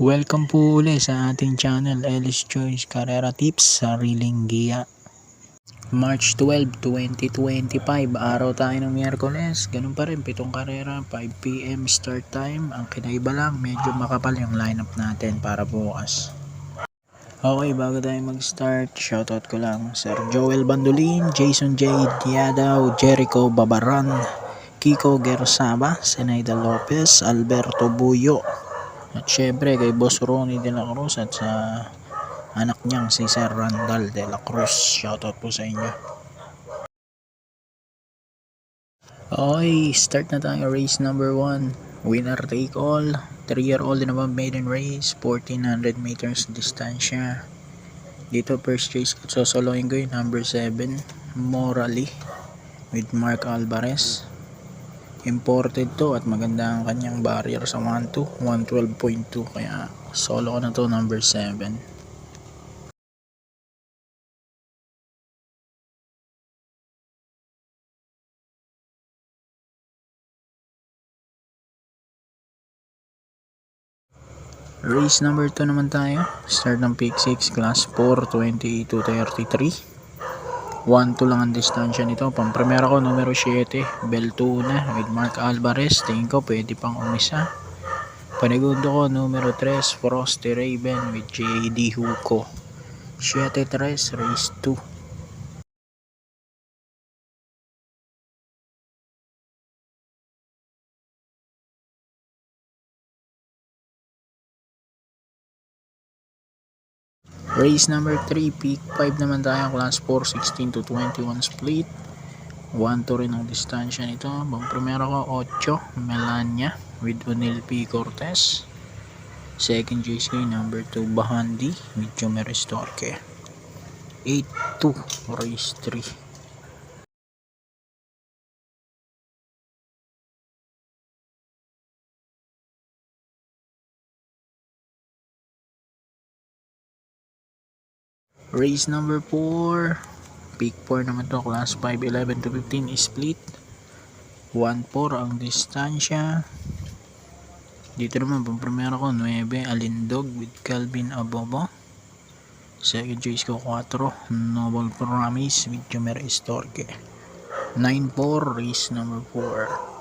Welcome po ulit sa ating channel, Ellis Choice Carrera Tips, Sariling Giya. March 12, 2025, araw tayo ng Miyerkules. Ganun pa rin, 7 karera, 5 PM start time. Ang kinaiba lang, medyo makapal yung lineup natin para bukas. Okay, bago tayo mag-start, shoutout ko lang Sir Joel Bandolin, Jason J. Diadaw, Jericho Babaran, Kiko Gersaba, Zenaida Lopez, Alberto Buyo, at syempre kay Boss Ronnie De La Cruz at sa anak niyang si Sir Randall De La Cruz. Shoutout po sa inyo. Okay, start na tayo. Race number 1. Winner take all. 3-year-old and above maiden race. 1400 meters distansya. Dito first race ko sosoloin ko yung number 7. Morally with Mark Alvarez. Imported to at maganda ang kanyang barrier sa 1-2, 112.2, kaya solo ko na to number 7. Race number 2 naman tayo. Start ng pick 6, class 4, 28 to 33. 1-2 lang ang distansya nito. Pang-primera ko numero 7, Beltuna with Mark Alvarez. Tingin ko pwede pang umisa. Panigundo ko numero 3, Frosty Raven with JD Huco. 7-3, race 2. Race number 3, peak 5 naman tayo, class 4, 16 to 21 split. 1-2 rin ang distansya nito. Bang primero ko 8, Melania with O'Neil P. Cortez. Second choice ko number 2, Bahandi with Jumeris Torque. 8-2, race 3. Race number 4, peak 4 naman to, class 5, 11 to 15 split. 1-4 ang distansya. Dito naman pang primero ko 9, Alindog with Calvin Abobo. Second choice ko 4, Noble Promise with Jumer Estorque. 9-4, race number 4.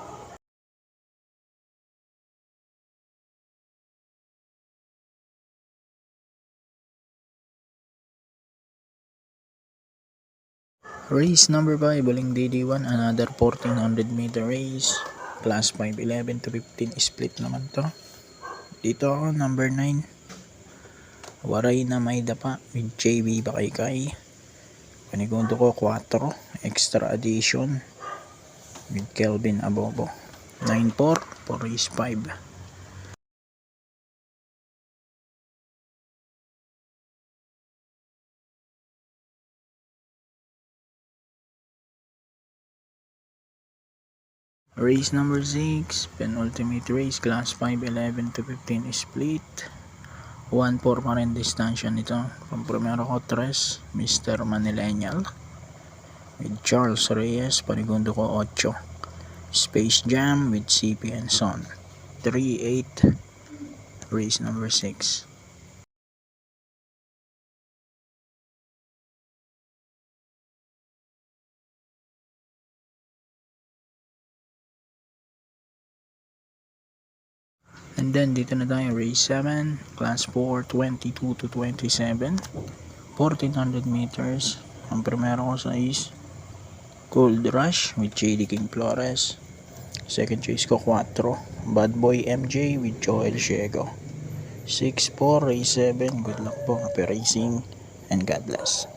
Race number 5, Buling DD1, another 1400 meter race. Class 5, 11 to 15 split naman to. Dito ako number 9, Waray na May Dapa with JB Bakaykay. Panigundo ko 4, extra addition with Kelvin Abobo. 9-4 for race 5. Race number 6, penultimate race, class 5, 11 to 15 split. 1-4 pa rin distansya nito. Pang primero ko 3, Mr. Manilenial with Charles Reyes. Panigundo ko 8, Space Jam with CP and Son. 3-8, race number 6. And then dito na tayo, race 7, class 4, 22 to 27, 1400 meters. Ang primero ko sa is Gold Rush with JD King Flores. Second choice ko 4, Bad Boy MJ with Joel Shiego. 6-4, race 7. Good luck po, happy racing and God bless.